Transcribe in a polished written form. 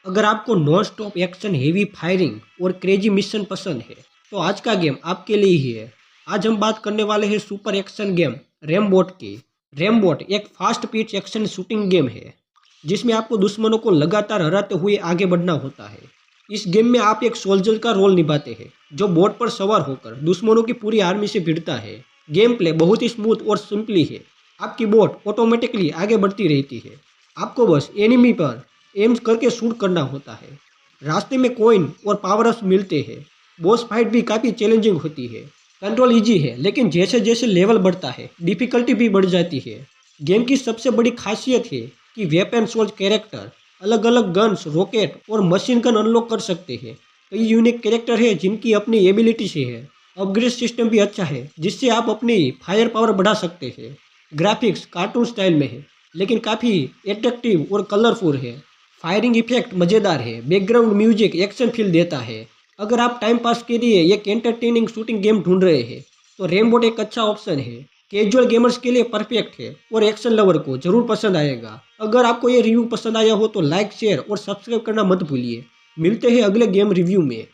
अगर आपको non stop action, heavy firing और क्रेजी मिशन पसंद है तो आज का गेम आपके लिए ही है। आज हम बात करने वाले हैं सुपर एक्शन गेम रेमबोट की। रेमबोट एक fast pitch action shooting game है जिसमें आपको दुश्मनों को लगातार हराते हुए आगे बढ़ना होता है। इस गेम में आप एक सोल्जर का रोल निभाते हैं जो बोट पर सवार होकर दुश्मनों की पूरी आर्मी से भिड़ता है। गेम प्ले बहुत ही स्मूथ और सिंपली है। आपकी बोट ऑटोमेटिकली आगे बढ़ती रहती है। आपको बस एनिमी पर एम्स करके शूट करना होता है। रास्ते में कॉइन और पावर अप्स मिलते हैं। बॉस फाइट भी काफ़ी चैलेंजिंग होती है। कंट्रोल इजी है लेकिन जैसे जैसे लेवल बढ़ता है डिफ़िकल्टी भी बढ़ जाती है। गेम की सबसे बड़ी खासियत है कि वेपन सोल्ज कैरेक्टर अलग अलग गन्स, रॉकेट और मशीन गन अनलॉक कर सकते हैं। कई यूनिक कैरेक्टर है जिनकी अपनी एबिलिटी से है। अपग्रेड सिस्टम भी अच्छा है जिससे आप अपनी फायर पावर बढ़ा सकते हैं। ग्राफिक्स कार्टून स्टाइल में है लेकिन काफ़ी एट्रैक्टिव और कलरफुल है। फायरिंग इफेक्ट मज़ेदार है। बैकग्राउंड म्यूजिक एक्शन फील देता है। अगर आप टाइम पास के लिए एक एंटरटेनिंग शूटिंग गेम ढूंढ रहे हैं तो रेमबोट एक अच्छा ऑप्शन है। कैजुअल गेमर्स के लिए परफेक्ट है और एक्शन लवर को जरूर पसंद आएगा। अगर आपको ये रिव्यू पसंद आया हो तो लाइक, शेयर और सब्सक्राइब करना मत भूलिए। मिलते हैं अगले गेम रिव्यू में।